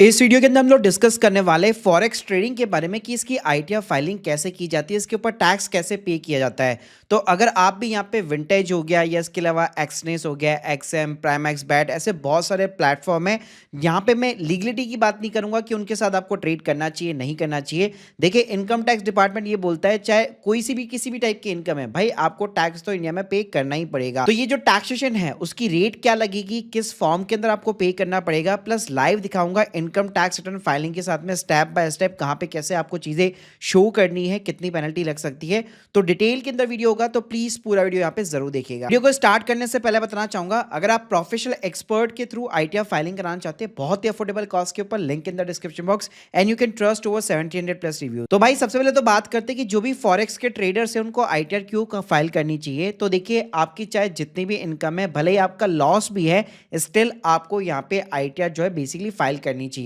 इस वीडियो के अंदर हम लोग डिस्कस करने वाले फॉरेक्स ट्रेडिंग के बारे में कि इसकी आईटीआर फाइलिंग कैसे की जाती है, इसके ऊपर टैक्स कैसे पे किया जाता है। तो अगर आप भी यहाँ पे विंटेज हो गया या इसके अलावा एक्सनेस हो गया, एक्सएम, प्राइमैक्स बैट, ऐसे बहुत सारे प्लेटफॉर्म है। यहाँ पे मैं लीगलिटी की बात नहीं करूंगा कि उनके साथ आपको ट्रेड करना चाहिए नहीं करना चाहिए। देखिए, इनकम टैक्स डिपार्टमेंट ये बोलता है चाहे कोई सी भी किसी भी टाइप की इनकम है, भाई आपको टैक्स तो इंडिया में पे करना ही पड़ेगा। तो ये जो टैक्सेशन है उसकी रेट क्या लगेगी, किस फॉर्म के अंदर आपको पे करना पड़ेगा, प्लस लाइव दिखाऊंगा इनकम टैक्स रिटर्न फाइलिंग के साथ में स्टेप बाय स्टेप कहां पे कैसे आपको चीजें शो करनी है, कितनी पेनल्टी लग सकती है। तो डिटेल के अंदर वीडियो होगा, तो प्लीज पूरा वीडियो यहाँ पे जरूर देखिएगा। वीडियो को स्टार्ट करने से पहले बताना चाहूंगा, अगर आप प्रोफेशनल एक्सपर्ट के थ्रू आईटीआर फाइलिंग कराना चाहते हैं बहुत ही अफोर्डेबल कॉस्ट के ऊपर, link in the description box and you can trust over 1700 plus review. तो भाई सबसे पहले तो बात करते हैं कि जो भी फॉरेक्स के ट्रेडर्स है उनको आईटीआर क्यों फाइल करनी चाहिए। तो देखिए, आपकी चाहे जितनी भी इनकम है, भले ही आपका लॉस भी है, स्टिल आपको यहाँ पे आईटीआर जो है बेसिकली फाइल करनी चाहिए।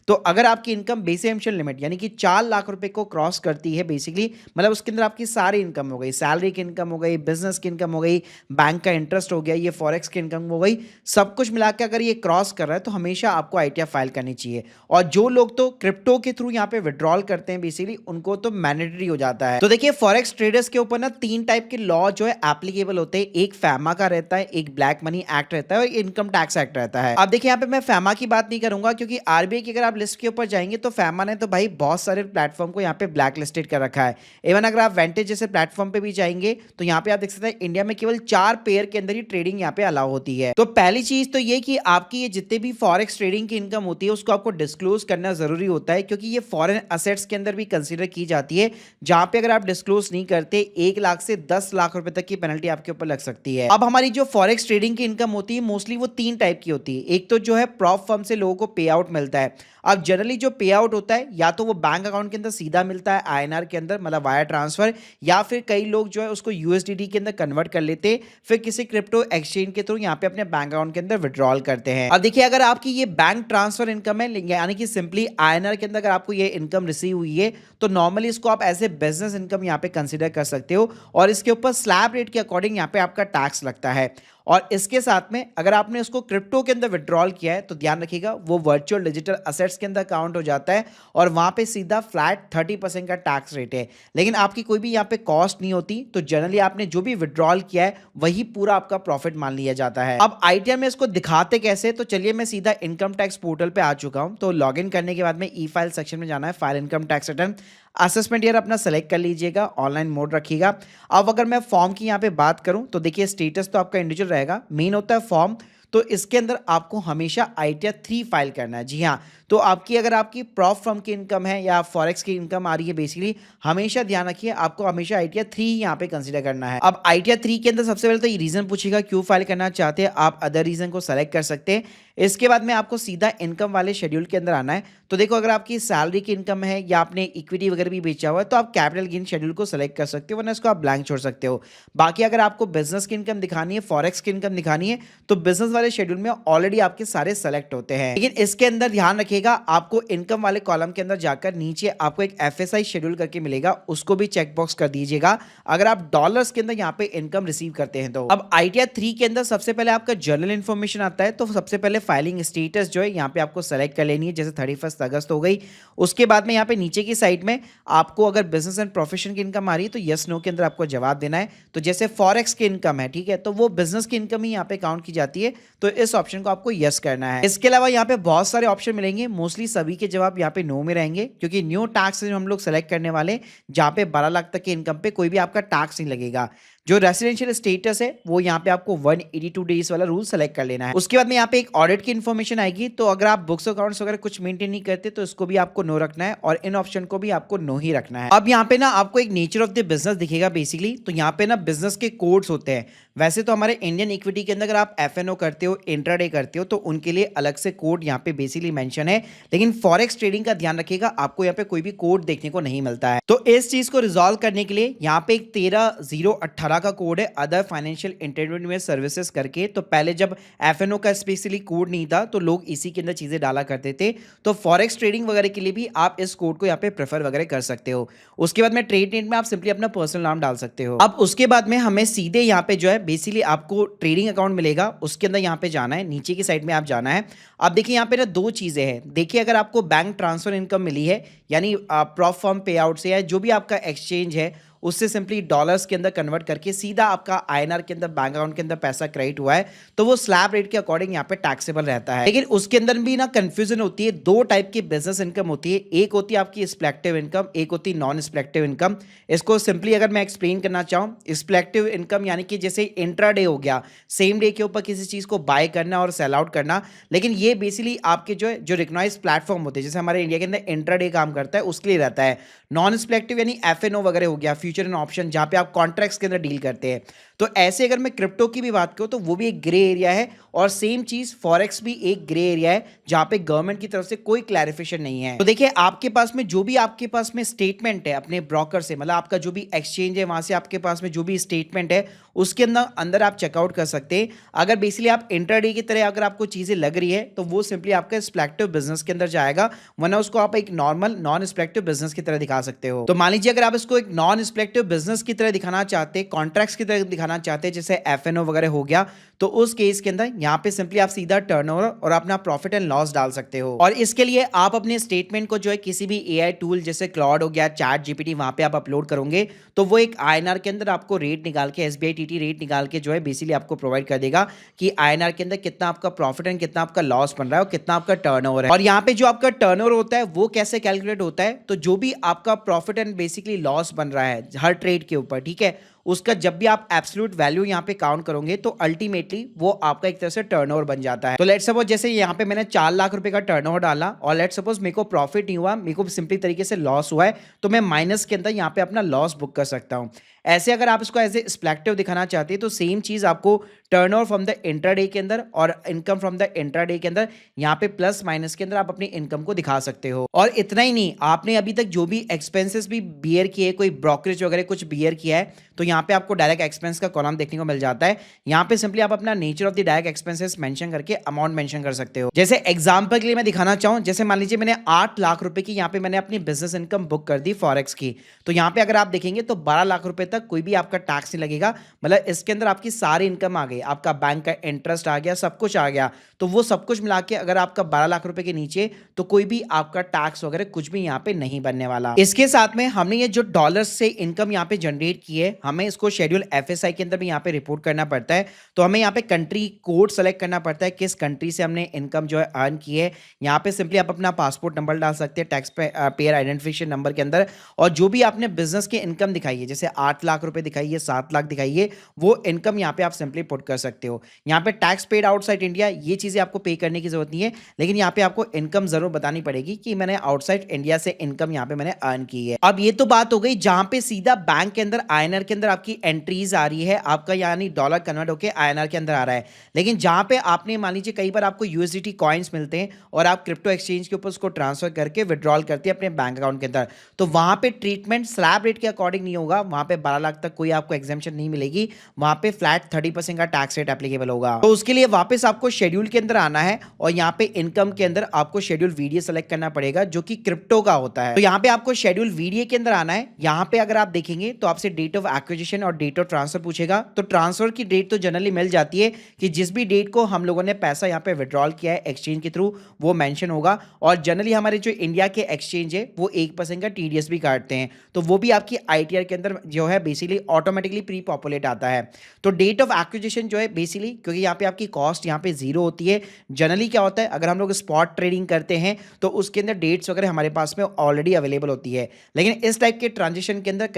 तो अगर आपकी इनकम बेसिक एम्शन लिमिट यानी कि 4 लाख रुपए को क्रॉस करती है, बेसिकली मतलब उसके अंदर आपकी सारी इनकम हो गई, सैलरी की इनकम हो गई, बिजनेस की इनकम हो गई, बैंक का इंटरेस्ट हो गया, ये फॉरेक्स की इनकम हो गई, सब कुछ मिला के अगर ये क्रॉस कर रहा है तो हमेशा आपको आईटीआर फाइल करनी चाहिए। और जो लोग तो क्रिप्टो के थ्रू यहाँ पे विड्रॉल करते हैं, बेसिकली उनको तो मैंडेटरी हो जाता है। तो देखिए, फॉरेक्स ट्रेडर्स के ऊपर ना 3 टाइप के लॉ जो है एप्लीकेबल होते हैं। एक फैमा का रहता है, एक ब्लैक मनी एक्ट रहता है और इनकम टैक्स एक्ट रहता है। अब देखिए, यहाँ पे मैं फैमा की बात नहीं करूंगा क्योंकि आरबीआई की अगर आप लिस्ट के ऊपर जाएंगे तो फैमा ने तो भाई बहुत सारे प्लेटफॉर्म को यहाँ पे ब्लैक लिस्टेड कर रखा है। इवन अगर आप वेंटेज जैसे प्लेटफॉर्म पे भी जाएंगे तो यहाँ पे आप देख सकते हैं इंडिया में केवल 4 पेयर के अंदर ही ट्रेडिंग यहाँ पे अलाउ होती है। तो पहली चीज तो ये कि आपकी ये जितने भी फॉरेक्स ट्रेडिंग की इनकम होती है उसको आपको डिस्क्लोज करना जरूरी होता है, क्योंकि ये फॉरेन असेट्स के अंदर भी कंसिडर की जाती है, जहां पे अगर आप डिस्क्लोज नहीं करते 1 लाख से 10 लाख रुपए तक की पेनल्टी आपके ऊपर लग सकती है। अब हमारी जो फॉरेक्स ट्रेडिंग की इनकम होती है मोस्टली वो 3 टाइप की होती है। एक तो जो है प्रॉप फर्म से लोगों को पे आउट मिलता है। अब जनरली जो पे आउट होता है या तो वो बैंक अकाउंट के अंदर सीधा मिलता है आईएनआर के अंदर, मतलब वायर ट्रांसफर, या फिर कई लोग जो है उसको यूएसडीटी के अंदर कन्वर्ट कर लेते, फिर किसी क्रिप्टो एक्सचेंज के थ्रू यहाँ पे अपने बैंक अकाउंट के अंदर विड्रॉल करते हैं। अब देखिए, अगर आपकी ये बैंक ट्रांसफर इनकम है यानी कि सिंपली आईएनआर के अंदर अगर आपको ये इनकम रिसीव हुई है तो नॉर्मली इसको आप एज ए बिजनेस इनकम यहाँ पे कंसिडर कर सकते हो और इसके ऊपर स्लैब रेट के अकॉर्डिंग यहाँ पे आपका टैक्स लगता है। और इसके साथ में अगर आपने उसको क्रिप्टो के अंदर विड्रॉल किया है तो ध्यान रखिएगा वो वर्चुअल डिजिटल असेट्स के अंदर काउंट हो जाता है और वहां पे सीधा फ्लैट 30% का टैक्स रेट है। लेकिन आपकी कोई भी यहाँ पे कॉस्ट नहीं होती, तो जनरली आपने जो भी विड्रॉल किया है वही पूरा आपका प्रॉफिट मान लिया जाता है। अब आईटीआर में इसको दिखाते कैसे, तो चलिए मैं सीधा इनकम टैक्स पोर्टल पे आ चुका हूं। तो लॉग इन करने के बाद में ई फाइल सेक्शन में जाना है, file income tax return, assessment year अपना सेलेक्ट कर लीजिएगा, ऑनलाइन मोड रखिएगा। अब अगर मैं फॉर्म की यहाँ पे बात करूं तो देखिए, स्टेटस तो आपका इंडिविजुअल रहेगा, मेन होता है फॉर्म। तो इसके अंदर आपको हमेशा आईटीआर 3 फाइल करना है। जी हाँ, तो आपकी अगर आपकी प्रॉप फर्म की इनकम है या फॉरेक्स की इनकम आ रही है, बेसिकली हमेशा ध्यान रखिए आपको हमेशा आईटीआर 3 यहाँ पे कंसीडर करना है। अब आईटीआर 3 के अंदर सबसे पहले तो ये रीजन पूछेगा क्यों फाइल करना चाहते हैं, आप अदर रीजन को सेलेक्ट कर सकते हैं। इसके बाद में आपको सीधा इनकम वाले शेड्यूल के अंदर आना है। तो देखो, अगर आपकी सैलरी की इनकम है या आपने इक्विटी वगैरह भी बेचा हुआ है तो आप कैपिटल गेन शेड्यूल को सेलेक्ट कर सकते हो, वरना इसको आप ब्लैंक छोड़ सकते हो। बाकी अगर आपको बिजनेस की इनकम दिखानी है, फॉरेक्स की इनकम दिखानी है, तो बिजनेस वाले शेड्यूल में ऑलरेडी आपके सारे सेलेक्ट होते हैं। लेकिन इसके अंदर ध्यान रखिएगा, आपको इनकम वाले कॉलम के अंदर जाकर नीचे आपको एक एफएसआई शेड्यूल करके मिलेगा, उसको भी चेकबॉक्स कर दीजिएगा अगर आप डॉलर्स के अंदर यहाँ पे इनकम रिसीव करते हैं तो। अब आईटीआर 3 के अंदर सबसे पहले आपका जर्नल इन्फॉर्मेशन आता है। तो सबसे पहले फाइलिंग स्टेटस जो है यहाँ पे आपको सेलेक्ट कर लेनी है, जैसे 31 अगस्त हो गई। उसके बाद में यहाँ पे नीचे की साइड में आपको अगर बिजनेस एंड प्रोफेशन की इनकम आ रही है तो यस नो के अंदर आपको जवाब देना है। तो जैसे फॉरेक्स की इनकम है, ठीक है, तो वो बिजनेस की इनकम ही यहाँ पे काउंट की जाती है, तो इस ऑप्शन को आपको यस करना है। इसके अलावा यहाँ पे बहुत सारे ऑप्शन मिलेंगे, मोस्टली सभी के जवाब यहाँ पे नो में रहेंगे, क्योंकि न्यू टैक्स हम लोग सेलेक्ट करने वाले जहाँ पे 12 लाख तक की इनकम पे कोई भी आपका टैक्स नहीं लगेगा। जो रेसिडेंशियल स्टेटस है वो यहाँ पे आपको 182 डेज वाला रूल सेलेक्ट कर लेना है। उसके बाद में यहाँ पे एक ऑडिट की इन्फॉर्मेशन आएगी, तो अगर आप बुक्स अकाउंट्स वगैरह कुछ मेंटेन नहीं करते तो इसको भी आपको नो रखना है और इन ऑप्शन को भी आपको नो ही रखना है। अब यहाँ पे ना आपको एक नेचर ऑफ द बिजनेस दिखेगा बेसिकली, तो यहाँ पे ना बिजनेस के कोड्स होते हैं। वैसे तो हमारे इंडियन इक्विटी के अंदर अगर आप एफएनओ करते हो, इंट्राडे करते हो, तो उनके लिए अलग से कोड यहाँ पे बेसिकली मेंशन है, लेकिन फॉरेक्स ट्रेडिंग का ध्यान रखिएगा आपको यहाँ पे कोई भी कोड देखने को नहीं मिलता है। तो इस चीज को रिजॉल्व करने के लिए यहाँ पे एक 13018 का कोड है, अदर फाइनेंशियल इंटरमीडिएट सर्विसेज करके। तो पहले जब एफएनओ का स्पेशली कोड नहीं था तो लोग इसी के अंदर चीजें डाला करते थे, तो फॉरेक्स ट्रेडिंग वगैरह के लिए भी आप इस कोड को यहाँ पे प्रेफर वगैरह कर सकते हो। उसके बाद में ट्रेड नेट में आप सिंपली अपना पर्सनल नाम डाल सकते हो। अब उसके बाद में हमें सीधे यहाँ पे जो है बेसिकली आपको ट्रेडिंग अकाउंट मिलेगा, उसके अंदर यहाँ पे जाना है, नीचे की साइड में आप जाना है। अब देखिए यहाँ पे ना दो चीज़ें हैं। देखिए अगर आपको बैंक ट्रांसफर इनकम मिली है यानी प्रॉफ फर्म पे आउट से या जो भी आपका एक्सचेंज है उससे सिंपली डॉलर्स के अंदर कन्वर्ट करके सीधा आपका आईएनआर के अंदर बैंक अकाउंट के अंदर पैसा क्रेडिट हुआ है, तो वो स्लैब रेट के अकॉर्डिंग यहाँ पे टैक्सेबल रहता है। लेकिन उसके अंदर भी ना कंफ्यूजन होती है। दो टाइप की बिजनेस इनकम होती है, एक होती है आपकी स्प्लेक्टिव इनकम, एक होती है नॉन स्प्लेक्टिव इनकम। इसको सिंपली अगर मैं एक्सप्लेन करना चाहूँ, स्प्लेक्टिव इनकम यानी कि जैसे इंट्राडे हो गया, सेम डे के ऊपर किसी चीज़ को बाय करना और सेल आउट करना। लेकिन ये बेसिकली आपके जो रिकॉग्नाइज्ड प्लेटफॉर्म होते हैं, जैसे हमारे इंडिया के अंदर इंट्राडे काम करता है, उसके लिए रहता है। नॉन स्प्लेक्टिव यानी एफएनओ वगैरह हो गया, फ्यूचर एंड ऑप्शन, जहाँ पे आप कॉन्ट्रैक्ट्स के अंदर डील करते हैं। तो ऐसे अगर मैं क्रिप्टो की भी बात करूं तो वो भी एक ग्रे एरिया है, और सेम चीज फॉरेक्स भी एक ग्रे एरिया है जहां पे गवर्नमेंट की तरफ से कोई क्लैरिफिकेशन नहीं है। तो देखिए आपके पास में जो भी आपके पास में स्टेटमेंट है अपने ब्रोकर से, मतलब आपका जो भी एक्सचेंज है वहां से आपके पास में जो भी स्टेटमेंट है उसके अंदर आप चेकआउट कर सकते हैं। अगर बेसिकली आप इंट्राडे की तरह अगर आपको चीजें लग रही है तो वो सिंपली आपका स्प्लेक्टिव बिजनेस के अंदर जाएगा, वरना उसको आप एक नॉर्मल नॉन स्प्लेक्टिव बिजनेस की तरह दिखा सकते हो। तो मान लीजिए अगर आप इसको एक नॉन स्प्लेक्टिव बिजनेस की तरह दिखाना चाहते हैं, कॉन्ट्रैक्ट्स की तरह दिखाना चाहते हैं, जैसे एफएनओ वगैरह हो गया, तो उस केस के अंदर यहाँ पे सिंपली आप सीधा टर्नओवर और अपना प्रॉफिट एंड लॉस डाल सकते हो। और इसके लिए आप अपने स्टेटमेंट को जो है किसी भी एआई टूल जैसे क्लॉड हो गया, चैट जीपीटी, वहां पे आप अपलोड करोगे तो वो एक आईएनआर के अंदर आपको रेट निकाल के, एसबीआई टीटी रेट निकाल के जो है बेसिकली आपको प्रोवाइड कर देगा कि आईएनआर के अंदर कितना आपका प्रॉफिट एंड कितना आपका लॉस बन रहा है और कितना आपका टर्नओवर है। और यहाँ पे जो आपका टर्नओवर होता है वो कैसे कैलकुलेट होता है, तो जो भी आपका प्रॉफिट एंड बेसिकली लॉस बन रहा है हर ट्रेड के ऊपर, ठीक है, उसका जब भी आप एब्सोल्यूट वैल्यू यहाँ पे काउंट करोगे तो अल्टीमेटली वो आपका एक तरह से टर्नओवर बन जाता है। तो लेट्स सपोज जैसे यहाँ पे मैंने 4 लाख रुपए का टर्नओवर डाला और लेट्स सपोज मेरे को प्रॉफिट नहीं हुआ, मेरे को सिंपली तरीके से लॉस हुआ है, तो मैं माइनस के अंदर यहाँ पे अपना लॉस बुक कर सकता हूँ। ऐसे अगर आप इसको एज ए स्प्लेक्टिव दिखाना चाहते हैं तो सेम चीज आपको टर्नओवर फ्रॉम द इंट्राडे के अंदर और इनकम फ्रॉम द इंट्राडे के अंदर यहाँ पे प्लस माइनस के अंदर आप अपनी इनकम को दिखा सकते हो। और इतना ही नहीं, आपने अभी तक जो भी एक्सपेंसेस भी बियर किए, कोई ब्रोकरेज वगैरह कुछ बियर किया है, तो यहाँ पे आपको डायरेक्ट एक्सपेंस का कॉलम देखने को मिल जाता है। यहाँ पे सिंपली आप अपना nature of the direct expenses mention करके अमाउंट मेंशन कर सकते हो। जैसे एग्जांपल के लिए मैं दिखाना चाहूँ, जैसे मान लीजिए मैंने 8 लाख रुपए की यहाँ पे मैंने अपनी बिजनेस इनकम बुक कर दी फॉरेक्स की, तो यहाँ पे अगर आप देखेंगे तो 12 लाख रुपए तक कोई भी आपका टैक्स नहीं लगेगा। मतलब इसके अंदर आपकी सारी इनकम आ गई, आपका बैंक का इंटरेस्ट आ गया, सब कुछ आ गया, तो वो सब कुछ मिला के अगर आपका 12 लाख रुपए के नीचे तो कोई भी आपका टैक्स वगैरह कुछ भी यहाँ पे नहीं बनने वाला। इसके साथ में हमने ये जो डॉलर्स से इनकम यहाँ पे जनरेट की है, हमें इसको शेड्यूल एफएसआई के अंदर भी यहाँ पे रिपोर्ट करना पड़ता है। तो हमें यहाँ पे कंट्री कोड सेलेक्ट करना पड़ता है, किस कंट्री से हमने इनकम जो है अर्न की है। यहाँ पे सिंपली आप अपना पासपोर्ट नंबर डाल सकते हैं टैक्स पेयर आइडेंटिफिकेशन नंबर के अंदर, और जो भी आपने बिजनेस की इनकम दिखाई है, जैसे 8 लाख रुपए दिखाई है, 7 लाख दिखाई है, वो इनकम यहाँ पे आप सिंपली पुट कर सकते हो। यहाँ पे टैक्स पेड आउटसाइड इंडिया, ये चीजें आपको पे करने की जरूरत नहीं है, लेकिन यहाँ पे आपको इनकम जरूर बतानी पड़ेगी कि मैंने आउटसाइड इंडिया से इनकम यहाँ पे मैंने अर्न की है। अब ये तो बात हो गई जहां पे सीधा बैंक के अंदर आईएनआर के अंदर आपकी एंट्रीज आ रही है, आपका यानी डॉलर कन्वर्ट होकर आईएनआर के अंदर आ रहा है। लेकिन जहां पे आपने मान लीजिए कई बार आपको यूएसडीटी कॉइन्स मिलते हैं और आप क्रिप्टो एक्सचेंज के ऊपर उसको ट्रांसफर करके विड्रॉल करते हैं अपने बैंक अकाउंट के अंदर, तो वहां पे ट्रीटमेंट स्लैब रेट के अकॉर्डिंग नहीं होगा। वहां पे 12 लाख तक कोई आपको एग्जेम्पशन नहीं मिलेगी, वहां पे फ्लैट 30% का टैक्स रेट एप्लीकेबल होगा। तो उसके लिए वापस आपको शेड्यूल के अंदर आना है और यहाँ पे इनकम के अंदर आपको शेड्यूल वीडियो सेलेक्ट करना पड़ेगा जो कि क्रिप्टो का होता है। तो यहाँ पे आपको शेड्यूल वीडियो के अंदर आना है। यहाँ पे अगर आप देखेंगे तो आपसे डेट ऑफ एक्विजिशन और डेट ऑफ ट्रांसफर पूछेगा। तो ट्रांसफर की डेट तो जनरली मिल जाती है कि जिस भी डेट को हम लोगों ने पैसा यहाँ पे विड्रॉल किया है एक्सचेंज के थ्रू, वो मेंशन होगा। और जनरली हमारे जो इंडिया के एक्सचेंज है वो 1% का टीडीएस भी काटते हैं, तो वो भी आपकी आईटीआर के अंदर जो है बेसिकली ऑटोमेटिकली प्री पॉपुलेट आता है। तो डेट ऑफ एक्विजिशन जो है बेसिकली, क्योंकि यहाँ पे आपकी कॉस्ट यहाँ पे जीरो होती है। जनरली क्या होता है, अगर हम लोग स्पॉट ट्रेडिंग करते हैं तो उसके अंदर डेट्स वगैरह हमारे पास में ऑलरेडी अवेलेबल होती है, लेकिन इस टाइप के ट्रांजेक्शन के अंदर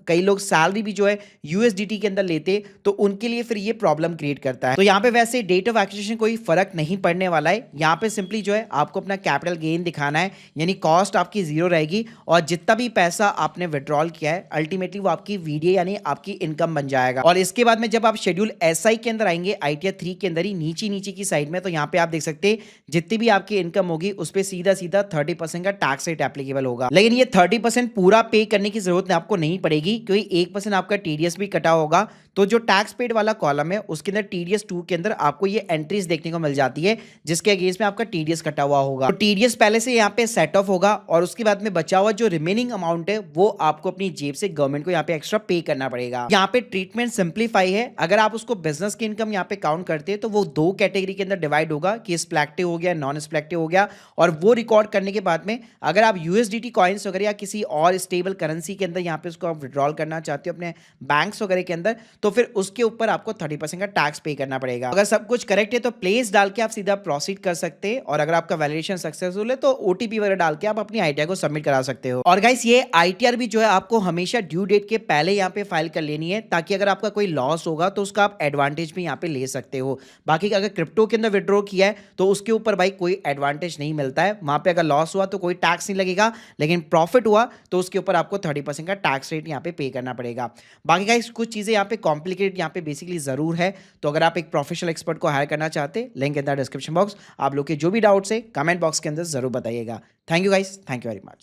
कई लोग सैलरी भी जो है यूएसडीटी के अंदर लेते, तो उनके लिए फिर ये प्रॉब्लम क्रिएट करता है। तो यहाँ पे वैसे डेट ऑफ एक्विजिशन कोई फर्क नहीं पड़ने वाला है। यहाँ पे सिंपली जो है आपको अपना कैपिटल गेन दिखाना है, यानी कॉस्ट आपकी जीरो रहेगी और जितना भी पैसा आपने विड्रॉल किया है अल्टीमेटली वो आपकी वीडियो यानी आपकी इनकम बन जाएगा। और इसके बाद में जब आप शेड्यूल एसआई के अंदर आएंगे, आईटीआर 3 के अंदर ही नीचे की साइड में, तो यहाँ पे आप देख सकते हैं जितनी भी आपकी इनकम होगी उस पर सीधा 30% का टैक्स रेट एप्लीकेबल होगा। लेकिन ये 30% पूरा पे करने की जरूरत आपको नहीं पड़ेगी, क्योंकि 1% आपका टीडीएस भी कटा होगा। तो जो टैक्स पेड वाला कॉलम है उसके अंदर टीडीएस 2 के अंदर आपको ये एंट्रीज देखने को मिल जाती है जिसके अगेंस्ट में आपका टीडीएस कटा हुआ होगा। तो टीडीएस पहले से यहाँ पे सेट ऑफ होगा और उसके बाद में बचा हुआ जो रिमेनिंग अमाउंट है वो आपको अपनी जेब से गवर्नमेंट को यहाँ पे एक्स्ट्रा एक्स्ट्रा पे करना पड़ेगा। यहाँ पे ट्रीटमेंट सिंप्लीफाई है, अगर आप उसको बिजनेस की इनकम यहाँ पे काउंट करते हैं तो वो दो कैटेगरी के अंदर डिवाइड होगा कि स्प्लैक्टिव हो गया, नॉन स्प्लैक्टिव हो गया। और वो रिकॉर्ड करने के बाद में अगर आप यूएसडीटी कॉइन्स वगैरह या किसी और स्टेबल करेंसी के अंदर यहाँ पे उसको आप विड्रॉल करना चाहते हो अपने बैंक्स वगैरह के अंदर, तो फिर उसके ऊपर आपको 30% का टैक्स पे करना पड़ेगा। अगर सब कुछ करेक्ट है तो प्लेस डाल के आप सीधा प्रोसीड कर सकते हैं, और अगर आपका वैलिडेशन सक्सेसफुल है तो ओटीपी वगैरह डाल के आप अपनी आईटीआर को सबमिट करा सकते हो। और गाइस ये आईटीआर भी जो है आपको हमेशा ड्यू डेट के पहले यहाँ पे फाइल कर लेनी है, ताकि अगर आपका कोई लॉस होगा तो उसका आप एडवांटेज भी यहाँ पे ले सकते हो। बाकी अगर क्रिप्टो के अंदर विड्रॉ किया है तो उसके ऊपर भाई कोई एडवांटेज नहीं मिलता है, वहां पे अगर लॉस हुआ तो कोई टैक्स नहीं लगेगा, लेकिन प्रॉफिट हुआ तो उसके ऊपर आपको 30% का टैक्स रेट यहाँ पे करना पड़ेगा। बाकी गाइस कुछ चीजें यहाँ पे कॉम्प्लिकेटेड यहाँ पे बेसिकली जरूर है, तो अगर आप एक प्रोफेशनल एक्सपर्ट को हायर करना चाहते, link in the description box. आप लोग के जो भी डाउट्स है कमेंट बॉक्स के अंदर जरूर बताइएगा। Thank you guys, thank you very much.